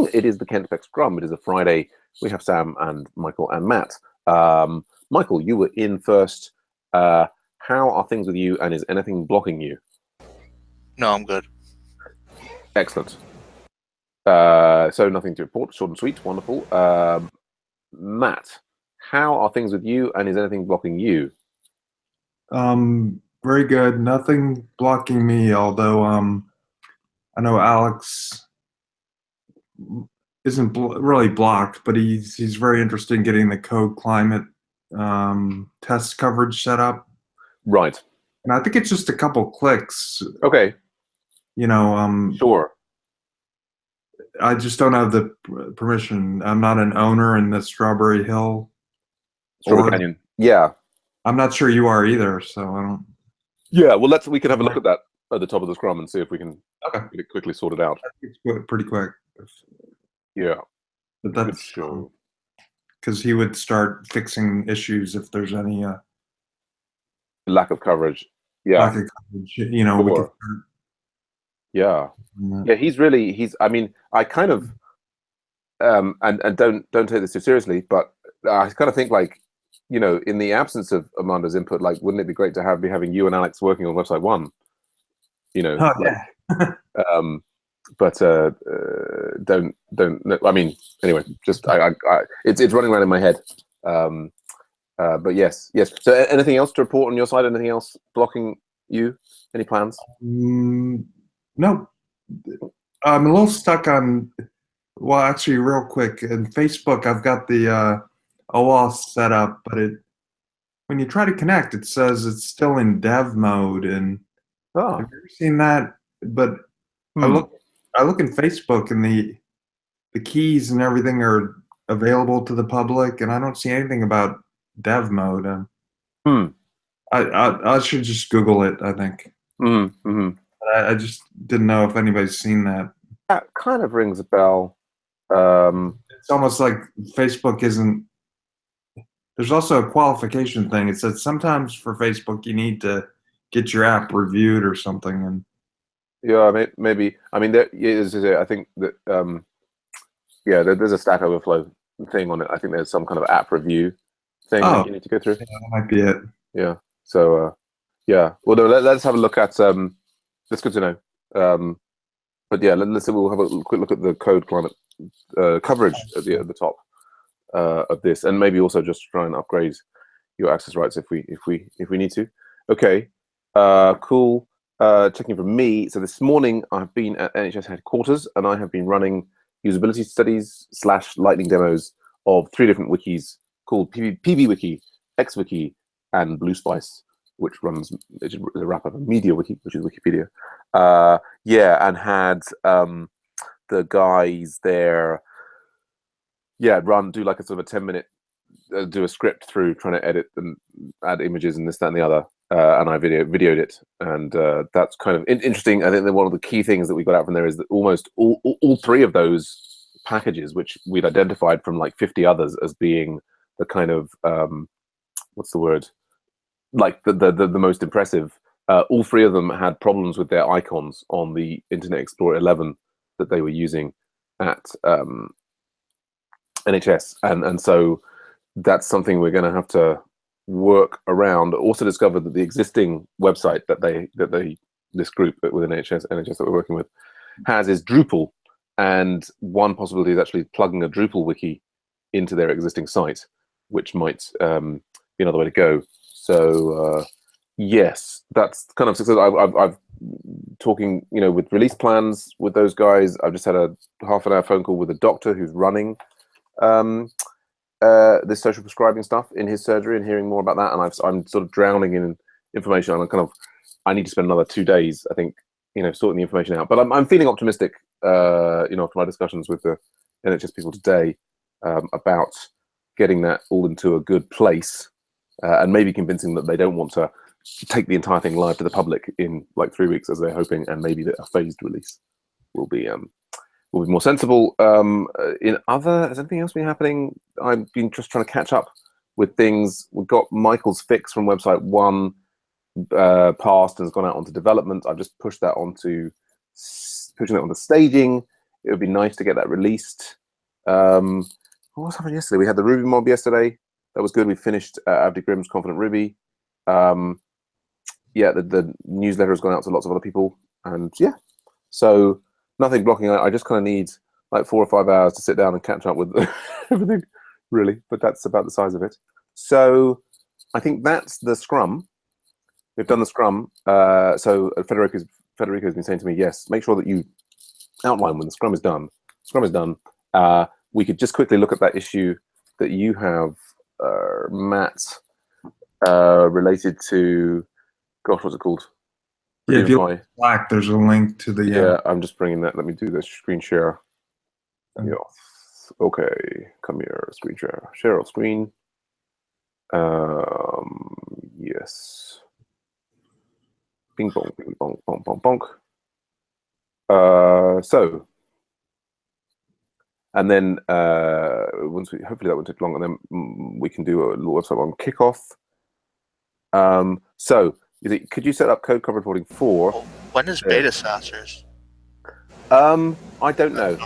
morning. It is the Kent Beck Scrum. It is a Friday. We have Sam and Michael and Matt. Michael, you were in first. How are things with you, and is anything blocking you? No, I'm good. Excellent. So nothing to report. Short and sweet. Wonderful. Matt, how are things with you, and is anything blocking you? Very good. Nothing blocking me, although I know Alex isn't really blocked, but he's very interested in getting the code climate test coverage set up. Right. And I think it's just a couple clicks. Okay. You know, Sure. I just don't have the permission. I'm not an owner in the Strawberry Hill. Strawberry Canyon. Yeah. I'm not sure you are either, so I don't. Yeah. Well, we can have a look at that at the top of the Scrum and see if we can get it quickly sorted out. It's pretty quick. Yeah. But that's sure. Because he would start fixing issues if there's any lack of coverage. Yeah. Lack of coverage. You know, we could start. Yeah. Yeah, he's I mean, I kind of and don't take this too seriously, but I kind of think, like, you know, in the absence of Amanda's input, like, wouldn't it be great to be having you and Alex working on website 1? You know, yeah. But don't I mean, anyway, just it's running around in my head. But yes. So anything else to report on your side? Anything else blocking you? Any plans? No, I'm a little stuck on. Well, actually, real quick, in Facebook, I've got the OAuth set up, but when you try to connect, it says it's still in dev mode. And have you ever seen that? But I look in Facebook, and the keys and everything are available to the public, and I don't see anything about dev mode. I should just Google it, I think. I just didn't know if anybody's seen that. That kind of rings a bell. It's almost like Facebook isn't. There's also a qualification thing. It says sometimes for Facebook you need to get your app reviewed or something. And yeah, maybe. I mean, I think that yeah, there's a Stack Overflow thing on it. I think there's some kind of app review thing that you need to go through. Yeah, that might be it. Yeah. So yeah. Well, no, let's have a look at. That's good to know. But yeah, we'll have a quick look at the code climate coverage at the top of this, and maybe also just try and upgrade your access rights if we need to. Okay, cool. Checking from me. So this morning I've been at NHS headquarters, and I have been running usability studies / lightning demos of 3 different wikis called PBWiki, XWiki, and Blue Spice, which runs a wrap of a media wiki, which is Wikipedia. Yeah, and had the guys there, do like a sort of a 10-minute, do a script through trying to edit and add images and this, that, and the other. And I videoed it, and that's kind of interesting. I think that one of the key things that we got out from there is that almost all 3 of those packages, which we'd identified from like 50 others as being the kind of what's the word? Like the most impressive. All 3 of them had problems with their icons on the Internet Explorer 11 that they were using at NHS, and so that's something we're going to have to work around. Also discovered that the existing website that this group within NHS that we're working with has is Drupal, and one possibility is actually plugging a Drupal wiki into their existing site, which might be another way to go. So yes, that's kind of success. I've talking, you know, with release plans with those guys. I've just had a half-an-hour phone call with a doctor who's running this social prescribing stuff in his surgery, and hearing more about that. And I'm sort of drowning in information. I need to spend another 2 days, I think, you know, sorting the information out. But I'm feeling optimistic, you know, after my discussions with the NHS people today about getting that all into a good place, and maybe convincing that they don't want to take the entire thing live to the public in like 3 weeks as they're hoping, and maybe that a phased release will be more sensible. Has anything else been happening? I've been just trying to catch up with things. We've got Michael's fix from website 1 passed and has gone out onto development. I've just pushing that onto staging. It would be nice to get that released. What was happening yesterday? We had the Ruby mob yesterday. That was good. We finished Avdi Grimm's Confident Ruby. Yeah, the newsletter has gone out to lots of other people, and yeah, so nothing blocking. I just kind of need like 4 or 5 hours to sit down and catch up with everything, really. But that's about the size of it. So I think that's the Scrum. We've done the Scrum. So Federico's been saying to me, yes, make sure that you outline when the Scrum is done. Scrum is done. We could just quickly look at that issue that you have, Matt, related to, gosh, what's it called? Yeah, if you look at Slack, there's a link to the. Yeah, I'm just bringing that. Let me do the screen share. Yeah. Okay, come here, screen share. Share of screen. Yes. Ping pong, ping pong, pong, pong, pong. So, and then once we, hopefully that won't take long, and then we can do a little website on kickoff. So, could you set up code cover reporting for? When is beta sensors? I don't know.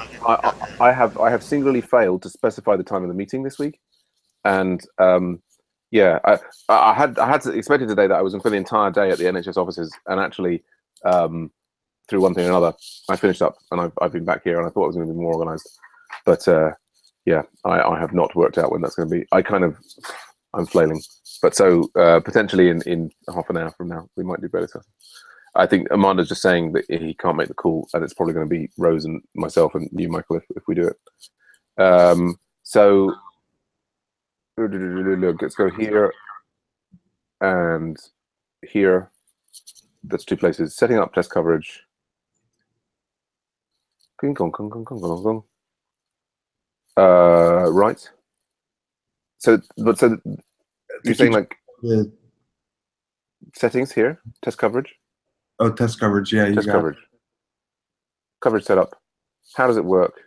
I have singularly failed to specify the time of the meeting this week, and yeah, I had expected today that I was going to spend the entire day at the NHS offices, and actually, through one thing or another, I finished up, and I've been back here, and I thought it was going to be more organised, but yeah, I have not worked out when that's going to be. I'm flailing, but so potentially in half an hour from now, we might do better stuff. I think Amanda's just saying that he can't make the call, and it's probably going to be Rose and myself and you, Michael, if we do it. So let's go here and here. That's 2 places. Setting up test coverage. Right. So you're saying like settings here, test coverage. Oh, test coverage. Yeah, test coverage. Coverage setup. How does it work?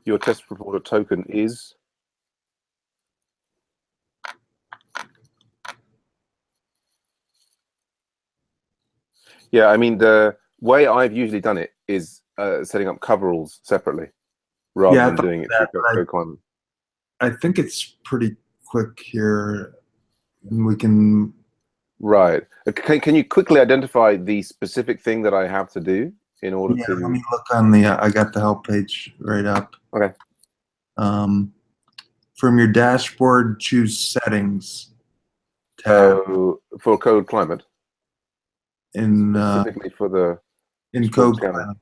Your test reporter token is. Yeah, I mean, the way I've usually done it is setting up coveralls separately rather than doing it through code climate. I think it's pretty quick here, and we can. Right. Can you quickly identify the specific thing that I have to do in order to? Let me look on the. I got the help page right up. Okay. From your dashboard, choose settings tab. For code climate. Specifically for the. In code climate.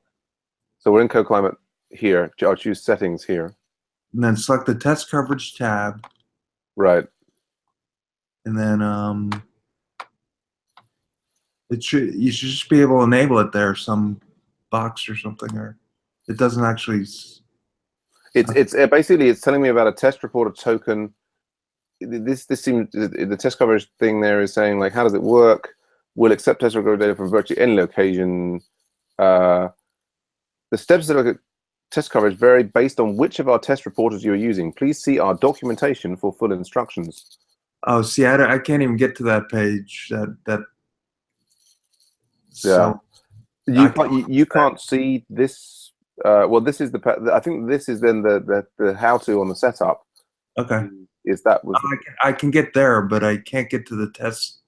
So we're in code climate here. I'll choose settings here. And then select the test coverage tab. Right. And then you should just be able to enable it there, some box or something, or it doesn't actually. It's basically it's telling me about a test reporter token. This seems the test coverage thing there is saying like how does it work? We'll accept test recorder data from virtually any location. The steps that look at test coverage vary based on which of our test reporters you're using. Please see our documentation for full instructions. Oh, see, I can't even get to that page. So you can't see this. Well, this is the. I think this is then the how-to on the setup. Okay. Is that was? I can get there, but I can't get to the test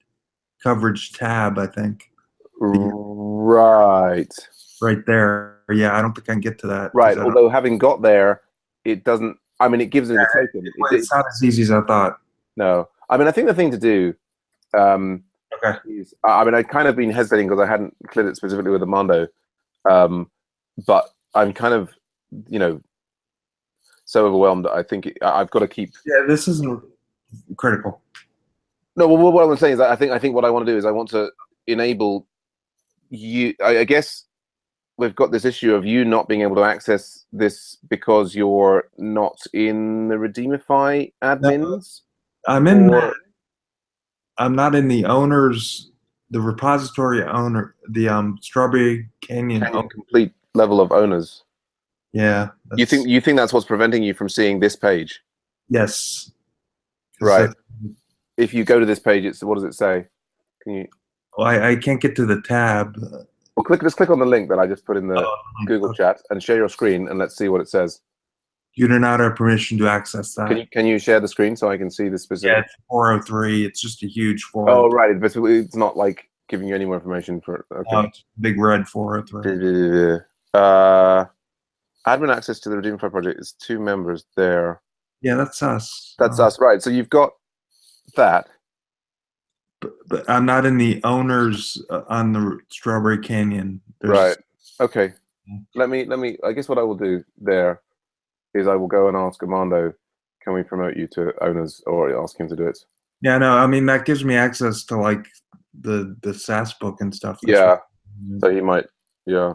coverage tab. I think. Right. Right there. Yeah, I don't think I can get to that. Right. Although having got there, it doesn't. I mean, it gives me the token. It's not as easy as I thought. No. I mean, I think the thing to do. Okay. Is, I mean, I'd kind of been hesitating because I hadn't cleared it specifically with Armando, but I'm kind of, so overwhelmed that I think I've got to keep. Yeah, this isn't critical. No, well, what I'm saying is I think what I want to do is I want to enable you. I guess we've got this issue of you not being able to access this because you're not in the Redeemify admins. No, I'm not in the owners, the repository owner, the Strawberry Canyon complete level of owners. Yeah. You think that's what's preventing you from seeing this page? Yes. Right. if you go to this page, what does it say? Can you? Well, I can't get to the tab. Well, just click on the link that I just put in the Google okay. chat and share your screen, and let's see what it says. You do not have permission to access that. Can you share the screen so I can see the specific? Yeah, it's 403. It's just a huge 403. Oh, right. But it's not like giving you any more information for. Okay. Oh, it's big red 403. Admin access to the Redeemify project is 2 members there. Yeah, that's us. That's us, right? So you've got that. But I'm not in the owners on the Strawberry Canyon. Right. Okay. Let me. I guess what I will do there is I will go and ask Armando, can we promote you to owners, or ask him to do it? Yeah, no, I mean that gives me access to like the SAS book and stuff. Yeah. So he might. Yeah.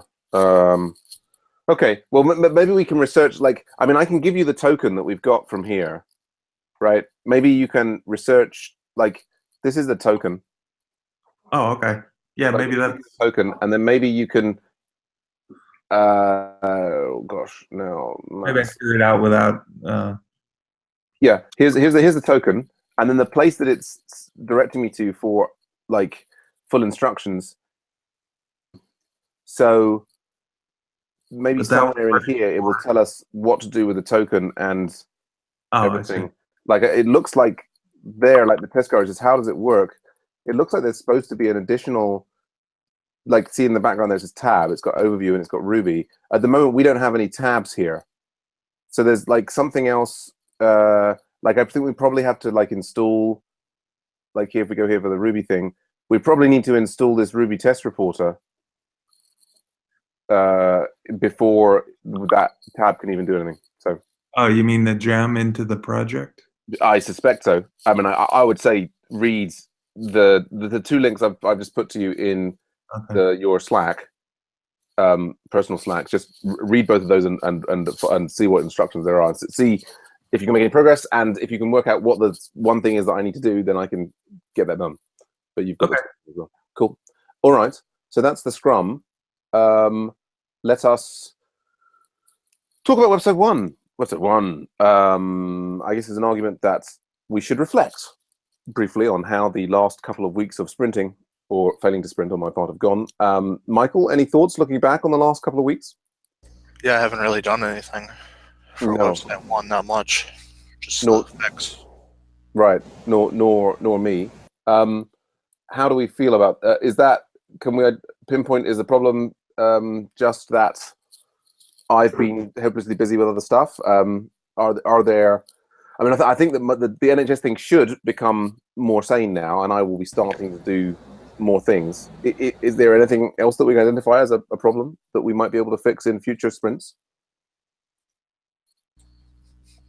Okay. Well, maybe we can research. Like, I mean, I can give you the token that we've got from here, right?Maybe you can research. Like, this is the token. Oh, okay. Yeah, like, maybe that's the token, and then maybe you can. Oh gosh, no. maybe I figure it out without. Yeah, here's the token, and then the place that it's directing me to for like full instructions. So maybe somewhere in here it will tell us what to do with the token and everything. Like it looks like there, like the test garages. How does it work? It looks like there's supposed to be an additional. Like, see in the background, there's this tab. It's got overview and it's got Ruby. At the moment, we don't have any tabs here. So there's like something else. Like I think we probably have to like install. Like here, if we go here for the Ruby thing, we probably need to install this Ruby test reporter before that tab can even do anything. So. Oh, you mean the gem into the project? I suspect so. I mean, I would say read the 2 links I've just put to you in. Okay. Your Slack, personal Slack. Just read both of those and see what instructions there are. See if you can make any progress, and if you can work out what the one thing is that I need to do, then I can get that done. But you've got it as well. Cool. All right. So that's the Scrum. Let us talk about website 1. Website 1. I guess is an argument that we should reflect briefly on how the last couple of weeks of sprinting, or failing to sprint on my part, have gone. Michael, any thoughts looking back on the last couple of weeks? Yeah, I haven't really done anything for website 1, not much. Just fix. Right. Nor me. How do we feel about is that? Can we pinpoint? Is the problem just that I've been hopelessly busy with other stuff? Are there? I mean, I think that the NHS thing should become more sane now, and I will be starting to do more things. Is there anything else that we can identify as a problem that we might be able to fix in future sprints?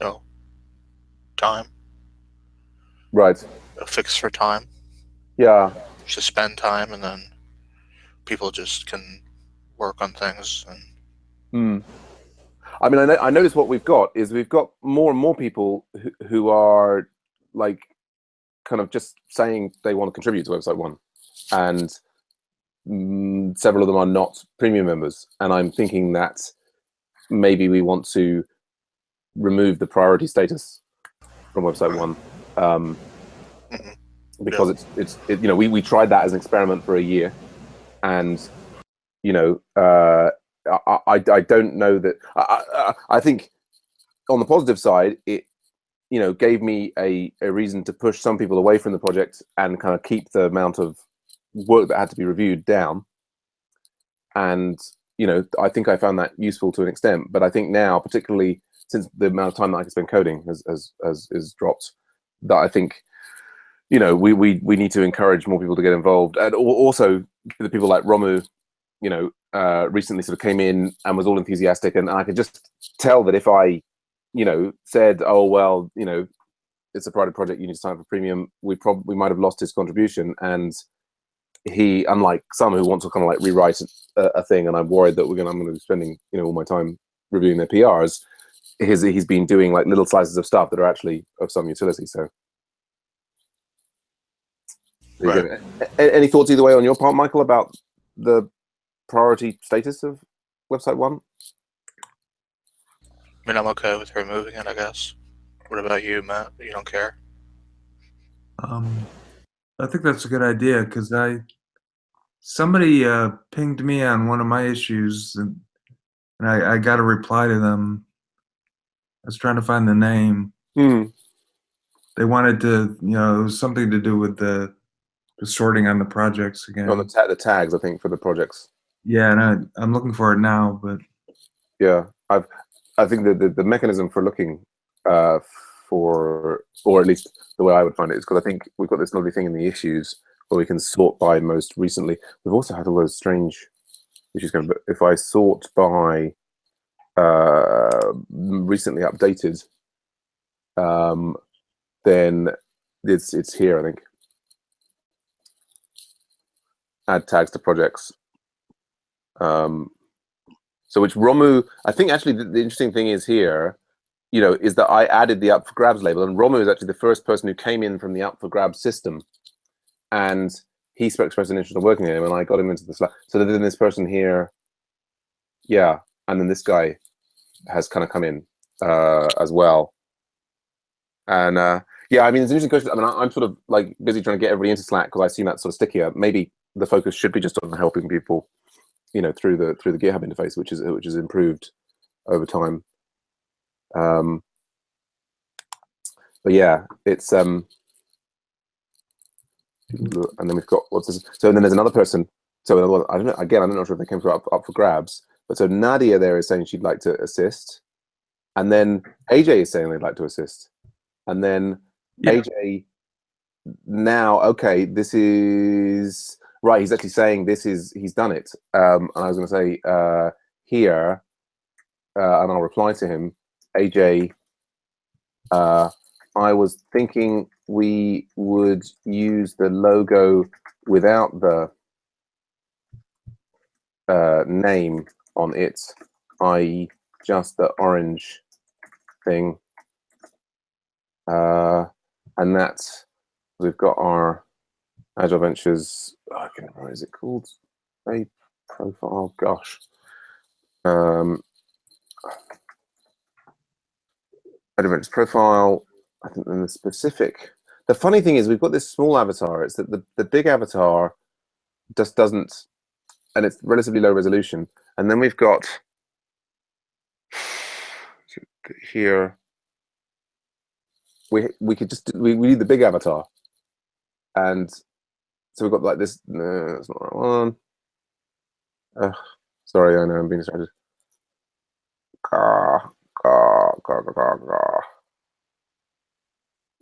No. Time. Right. A fix for time. Yeah. Just spend time, and then people just can work on things. And I mean, I notice what we've got is we've got more and more people who are like kind of just saying they want to contribute to website 1. And several of them are not premium members, and I'm thinking that maybe we want to remove the priority status from website 1, because it's you know, we tried that as an experiment for a year, and you know, I don't know that I think on the positive side it, you know, gave me a reason to push some people away from the project and kind of keep the amount of work that had to be reviewed down. And you know, I think I found that useful to an extent, but I think now, particularly since the amount of time that I can spend coding has dropped, that I think, you know, we need to encourage more people to get involved. And also the people like Romu, you know, recently sort of came in and was all enthusiastic, and I could just tell that if I, you know, said, oh well, you know, it's a private project, you need to sign up for premium, we might have lost his contribution. And he, unlike some who want to kind of like rewrite a thing, and I'm worried that I'm going to be spending, you know, all my time reviewing their PRs, he's been doing like little slices of stuff that are actually of some utility. So right. Any thoughts either way on your part, Michael, about the priority status of website 1? I mean, I'm okay with removing it, I guess. What about you, Matt? You don't care? I think that's a good idea because somebody pinged me on one of my issues, and I got a reply to them. I was trying to find the name. They wanted to, it was something to do with the sorting on the projects again. On the tags, I think, for the projects. Yeah, and I'm looking for it now, but yeah, I think the mechanism for looking for, or at least the way I would find it, is because I think we've got this lovely thing in the issues where we can sort by most recently. We've also had all those strange issues going, but if I sort by recently updated, then it's here, I think. Add tags to projects. So which Romu, I think actually the interesting thing is here, is that I added the up for grabs label, and Romu is actually the first person who came in from the up for grabs system, and he expressed an interest in working with him, and I got him into the Slack. So then this person here, yeah, and then this guy has kind of come in as well. And yeah, I mean, it's an interesting question. I mean, I'm sort of like busy trying to get everybody into Slack because I see that sort of stickier. Maybe the focus should be just on helping people, through the GitHub interface, which is improved over time. But yeah, it's and then we've got what's this? So then there's another person. So I don't know. Again, I'm not sure if they came through up for grabs. But so Nadia there is saying she'd like to assist, and then AJ is saying they'd like to assist, and then AJ now. Okay, this is right. He's actually saying he's done it. And I was going to say here, and I'll reply to him. AJ, I was thinking we would use the logo without the name on it, i.e. just the orange thing. And that's, we've got our Agile Ventures, what is it called? A profile, gosh. Agile Ventures profile, I think in the specific. The funny thing is we've got this small avatar. It's that the big avatar just doesn't, and it's relatively low resolution. And then we've got here, we could just, we need the big avatar. And so we've got like this, no, that's not the right one. Sorry, I know I'm being distracted.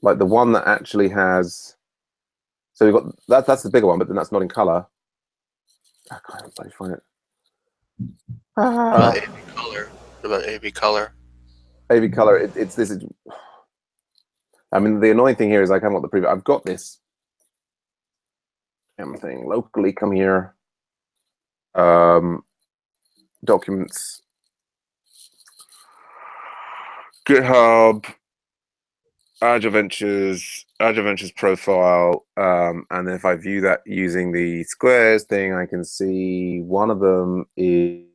Like the one that actually has, so we've got that's the bigger one, but then that's not in color. I can't find it. AB color. What about AB color? AB color. It's this. I mean, the annoying thing here is I haven't got the preview. I've got this thing locally. Come here. Documents. GitHub. Agile Ventures profile, and if I view that using the squares thing, I can see one of them is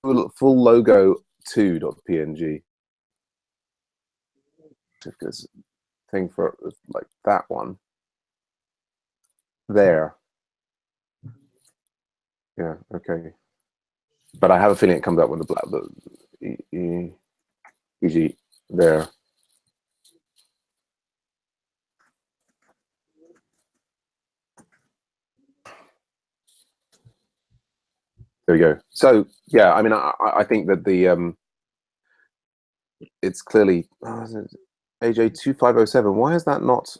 full logo 2.png. If there's a thing for like that one there, yeah, okay. But I have a feeling it comes up with the black, e.g. there. There we go. So yeah, I mean, I think that the it's clearly AJ 2507. Why is that not?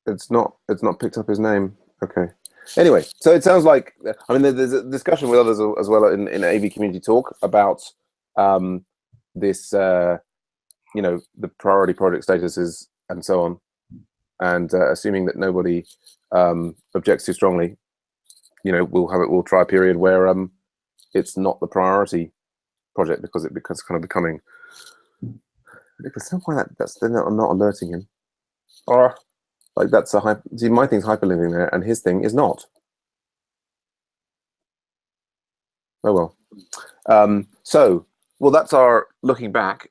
It's not picked up his name. Okay. Anyway, so it sounds like, I mean, there's a discussion with others as well in AV Community Talk about this, the priority project statuses and so on, and assuming that nobody objects too strongly, we'll try a period where it's not the priority project because it becomes kind of becoming. Because why they're not alerting him, or. Like that's see, my thing's hyperlinking there, and his thing is not. Oh well. So well, that's our looking back.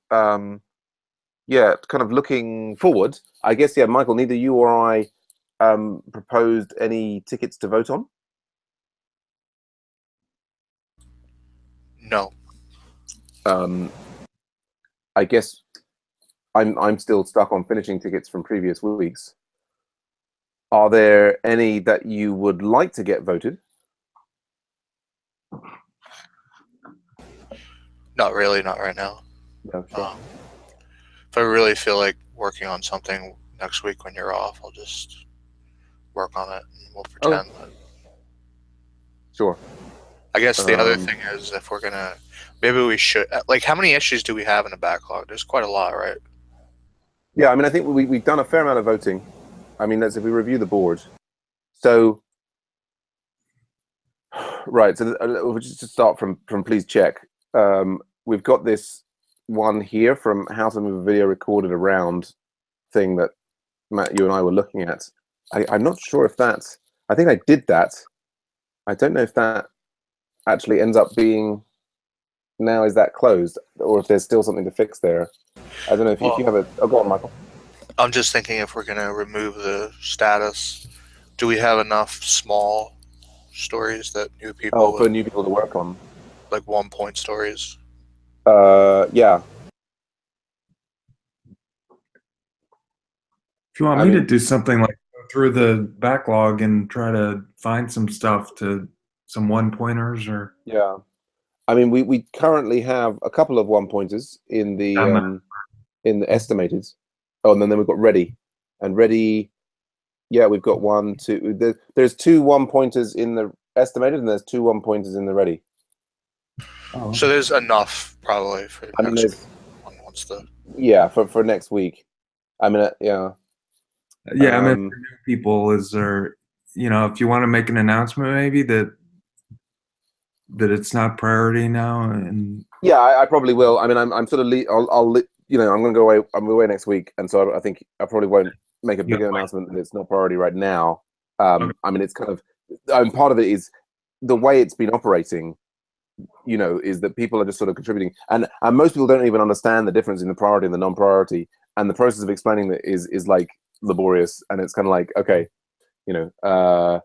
Yeah, kind of looking forward. I guess, yeah, Michael, neither you or I proposed any tickets to vote on. No. I guess I'm still stuck on finishing tickets from previous weeks. Are there any that you would like to get voted? Not really, not right now. No, sure. If I really feel like working on something next week when you're off, I'll just work on it and we'll pretend that. Sure. I guess the other thing is, if we're gonna, maybe we should, like, how many issues do we have in the backlog? There's quite a lot, right? Yeah, I mean, I think we've done a fair amount of voting. I mean, that's if we review the board. So, right. So we'll just start from please check. We've got this one here from how to move a video recorded around thing that Matt, you and I were looking at. I'm not sure if that's. I think I did that. I don't know if that actually ends up being. Now is that closed, or if there's still something to fix there? I don't know if you have a. Oh, go on, Michael. I'm just thinking if we're gonna remove the status, do we have enough small stories that new people? Oh, for new people to work on. Like 1-point stories. Yeah. If you want me to do something like go through the backlog and try to find some stuff to some 1-pointers or. Yeah. I mean, we currently have a couple of 1-pointers in the estimated. Oh, and then we've got ready, and ready. Yeah, we've got 1, 2. There's 2 1-pointers in the estimated, and there's 2 1-pointers in the ready. Oh. So there's enough probably for next week. Once the yeah for next week. I mean, yeah. Yeah, I mean, for new people, is there, if you want to make an announcement, maybe that it's not priority now, and yeah, I probably will. I mean, I'm sort of I'm going to go away. I'm away next week, and so I think I probably won't make a bigger announcement that it's not priority right now. Okay. I mean, it's kind of, part of it is the way it's been operating. Is that people are just sort of contributing, and most people don't even understand the difference in the priority and the non-priority, and the process of explaining that is like laborious, and it's kind of like, okay, yeah, so,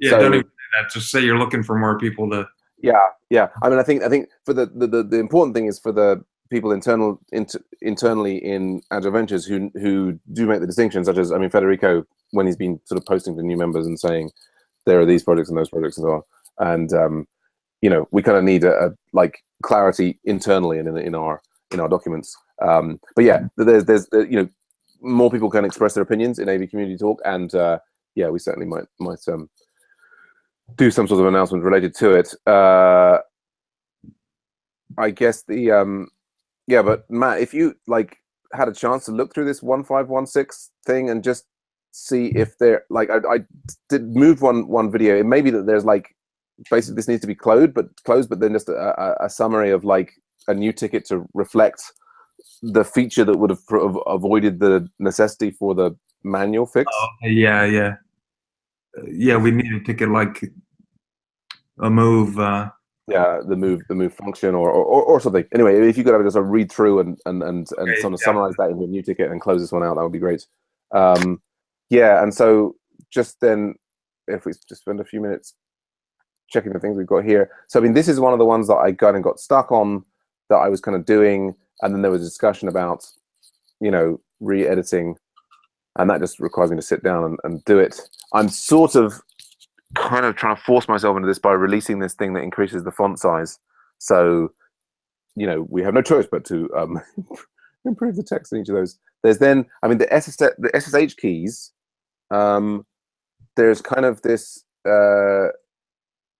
don't even say that. Just say you're looking for more people to. Yeah. I mean, I think for the important thing is for the people internally in Agile Ventures who do make the distinction, such as, I mean, Federico, when he's been sort of posting to new members and saying there are these projects and those projects and so on, and we kind of need a like clarity internally and in our documents. But yeah, there's more people can express their opinions in AV Community Talk, and yeah, we certainly might do some sort of announcement related to it. I guess yeah, but Matt, if you had a chance to look through this 1516 thing and just see if there, I did move one video. It may be that there's basically this needs to be closed, but then just a summary of a new ticket to reflect the feature that would have avoided the necessity for the manual fix. Yeah, we need a ticket like a move. Yeah, the move function or something. Anyway, if you could have just read through and sort of summarize that in a new ticket and close this one out, that would be great. Yeah, and so just then, if we just spend a few minutes checking the things we've got here. So I mean, this is one of the ones that I kind of got stuck on, that I was kind of doing, and then there was a discussion about re-editing, and that just requires me to sit down and do it. I'm sort of kind of trying to force myself into this by releasing this thing that increases the font size. So, we have no choice but to improve the text in each of those. There's then, I mean, the SSH keys. There's kind of this.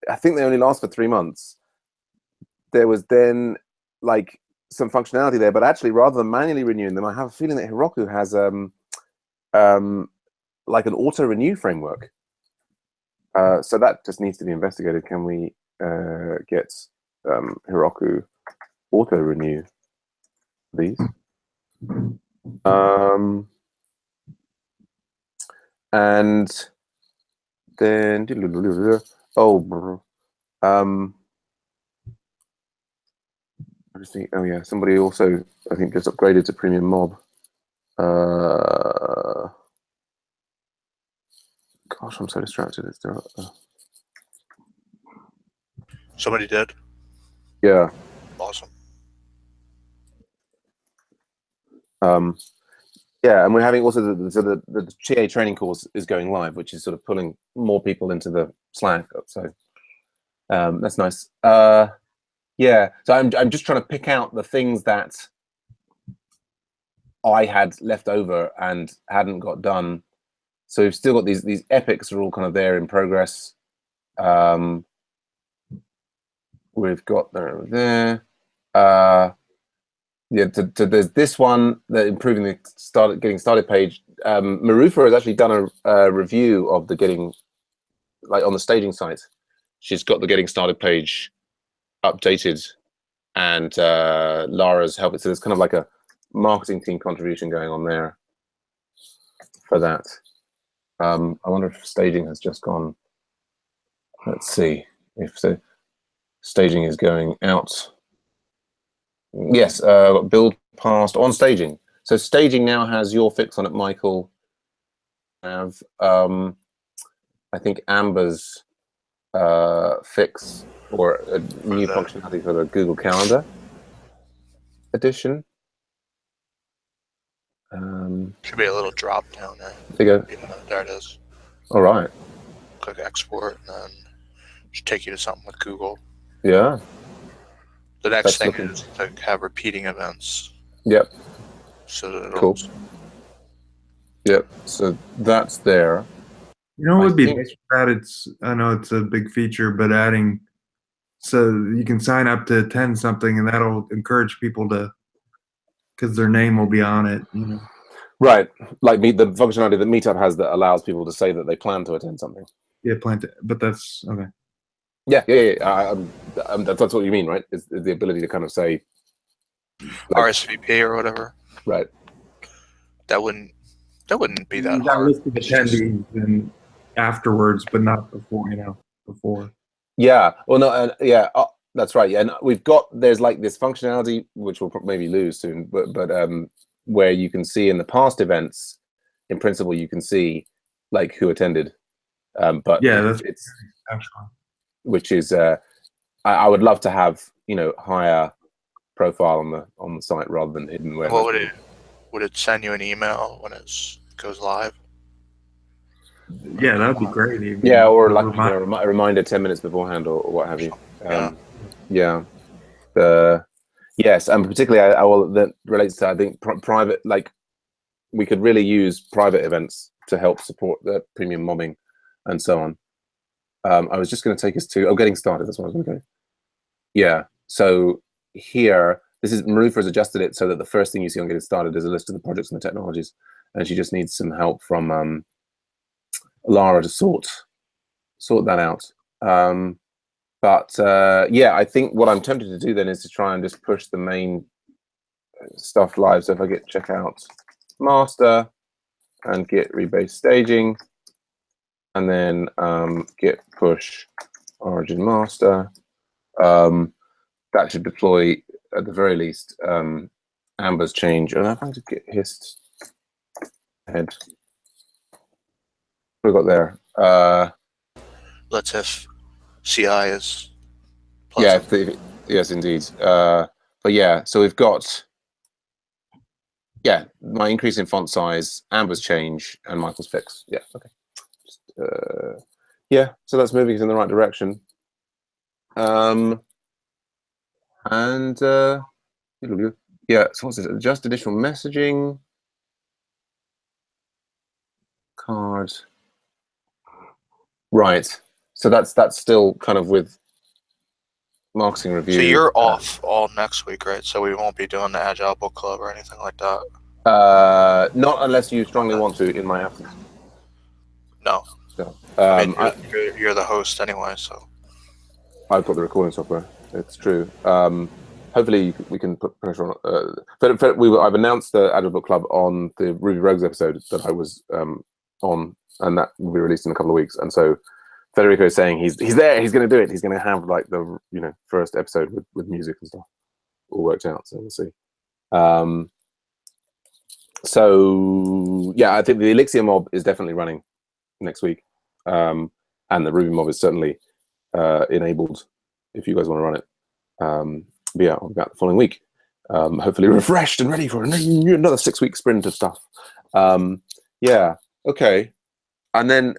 I think they only last for 3 months. There was then some functionality there, but actually, rather than manually renewing them, I have a feeling that Heroku has like an auto renew framework. So that just needs to be investigated. Can we get Heroku auto renew these? And then just think, oh yeah, somebody also I think just upgraded to Premium Mob. Gosh, I'm so distracted. It's there. Somebody did. Yeah. Awesome. Yeah, and we're having also the GA training course is going live, which is sort of pulling more people into the Slack. So that's nice. Yeah, so I'm just trying to pick out the things that I had left over and hadn't got done. So we've still got these epics are all kind of there in progress. We've got there. Yeah, there's this one, the improving the getting started page. Marufa has actually done a review of the getting, like on the staging site. She's got the getting started page updated, and Lara's helped. So there's kind of like a marketing team contribution going on there for that. I wonder if staging has just gone. Let's see if the staging is going out. Yes, build past on staging. So staging now has your fix on it, Michael. Have I think Amber's fix or a new functionality for the Google Calendar edition. Should be a little drop down there. There you go. There it is. All right. Click export, and then should take you to something with Google. Yeah. The next That's thing looking... is to have repeating events. Yep. So that Cool. Yep. So that's there. You know what would be nice for that? It's, I know it's a big feature, but adding so you can sign up to attend something, and that'll encourage people to, because their name will be on it. You know. Right, like the functionality that Meetup has that allows people to say that they plan to attend something. Yeah, plan to, but that's okay. Yeah. That's what you mean, right? Is the ability to kind of say like, RSVP or whatever. Right. That wouldn't be that you got hard. List of attendees and afterwards, but not before. You know, before. Yeah. Well, no. Yeah. That's right. Yeah. And there's like this functionality which we'll maybe lose soon, but where you can see in the past events, in principle, you can see like who attended. But yeah, it's which is I would love to have, you know, higher profile on the site rather than hidden. Where what would it send you an email when it goes live? Yeah, that'd be great. Even. Yeah, or like a reminder 10 minutes beforehand or what have you. Yeah. Yes, and particularly that relates to, I think, private, like we could really use private events to help support the premium mobbing and so on. I was just going to take us to getting started. That's what I was going to go. Yeah. So here, Marufa has adjusted it so that the first thing you see on getting started is a list of the projects and the technologies, and she just needs some help from Lara to sort that out. Yeah, I think what I'm tempted to do then is to try and just push the main stuff live. So if I get checkout master and get rebase staging, and then git push origin master, that should deploy at the very least Amber's change. And I'm going to get hist head. What we got there? Let's if CI is pleasant. Yeah, yes, indeed. But yeah, so we've got my increase in font size, Amber's change, and Michael's fix. Yeah, okay. Yeah, so that's moving us in the right direction. Yeah, so what's this? Adjust additional messaging card. Right. So that's still kind of with marketing review. So you're off all next week, right? So we won't be doing the Agile Book Club or anything like that. Not unless you strongly want to in my absence. No. So, I mean, you're the host anyway, so. I've got the recording software. It's true. Hopefully we can put pressure on. I've announced the Agile Book Club on the Ruby Rogues episode that I was on, and that will be released in a couple of weeks. And so Federico is saying he's there. He's going to do it. He's going to have like the first episode with music and stuff, all worked out. So we'll see. So yeah, I think the Elixir mob is definitely running next week, and the Ruby mob is certainly enabled if you guys want to run it. But yeah, I'll be back the following week, hopefully refreshed and ready for another 6-week sprint of stuff. Yeah, okay, and then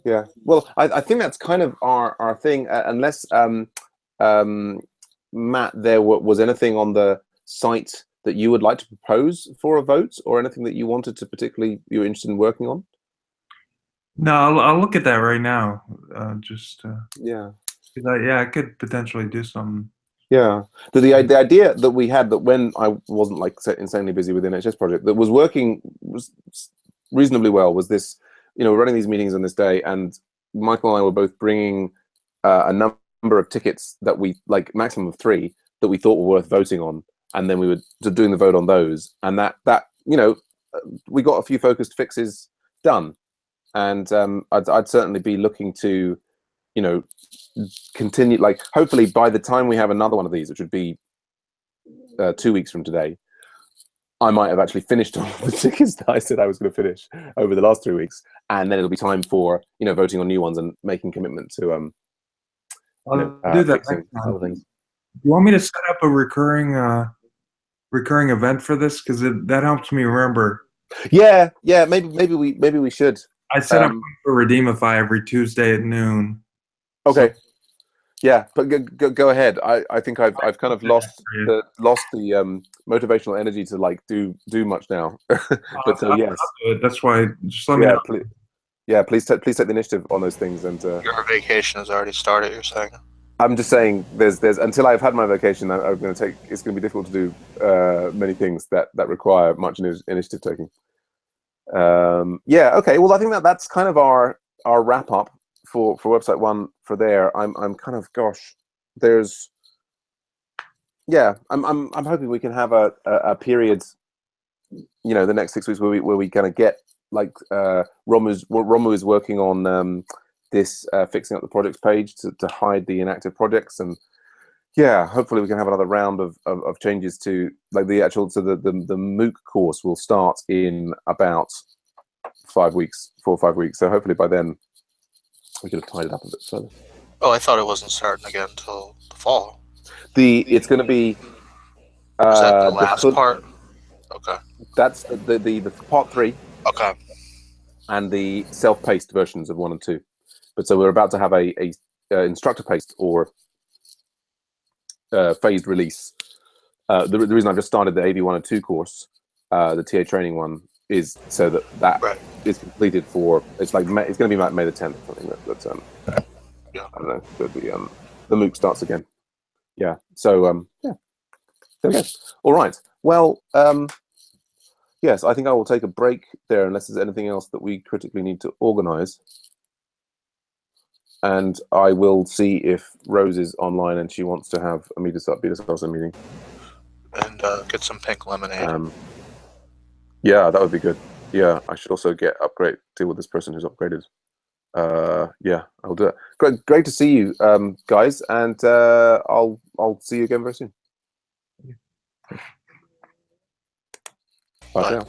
yeah, well, I think that's kind of our thing, unless Matt, there was anything on the site that you would like to propose for a vote, or anything that you wanted to particularly you're interested in working on? No, I'll look at that right now. Yeah. Yeah, I could potentially do some. Yeah, the idea that we had, that when I wasn't like insanely busy with the NHS project, that was working was reasonably well, was this, running these meetings on this day, and Michael and I were both bringing a number of tickets that we, like maximum of 3, that we thought were worth voting on, and then we were doing the vote on those, and that we got a few focused fixes done, and I'd certainly be looking to continue, like hopefully by the time we have another one of these, which would be 2 weeks from today, I might have actually finished all the tickets that I said I was going to finish over the last 3 weeks, and then it'll be time for voting on new ones and making commitment to I'll do that fixing next time. other things. Do you want me to set up a recurring event for this, because that helps me remember? Yeah, maybe we should. I set up for Redeemify every Tuesday at noon. Okay. So, yeah, but go ahead. I think I've kind of lost the motivational energy to like do much now. But so yes, I'll do it. That's why. Just let me know. Please take the initiative on those things. And your vacation has already started, you're saying? I'm just saying there's until I've had my vacation, I'm going to take. It's going to be difficult to do many things that require much initiative taking. Yeah. Okay. Well, I think that's kind of our wrap up for website 1 for there. I'm kind of, gosh, there's, yeah, I'm hoping we can have a period, the next 6 weeks where we kind of get like Romu is working on this fixing up the projects page to hide the inactive projects, and yeah, hopefully we can have another round of changes to like the actual, so the MOOC course will start in about 4 or 5 weeks. So hopefully by then we could have tied it up a bit further. Oh, I thought it wasn't starting again until the fall. It's going to be. Is that the last part? Okay. That's the part 3. Okay. And the self-paced versions of 1 and 2. But so we're about to have a instructor-paced or phased release. The reason I've just started the AV1 and 2 course, the TA training one, is so that right. is completed for, it's like it's going to be like May the 10th or something. Yeah. I don't know. The MOOC starts again. Yeah. So yeah. There we go. All right. Well, yes, I think I will take a break there unless there's anything else that we critically need to organize. And I will see if Rose is online and she wants to have a meet us meeting. And get some pink lemonade. Yeah, that would be good. Yeah, I should also deal with this person who's upgraded. Yeah, I'll do it. Great to see you, guys, and I'll see you again very soon. Bye. For now.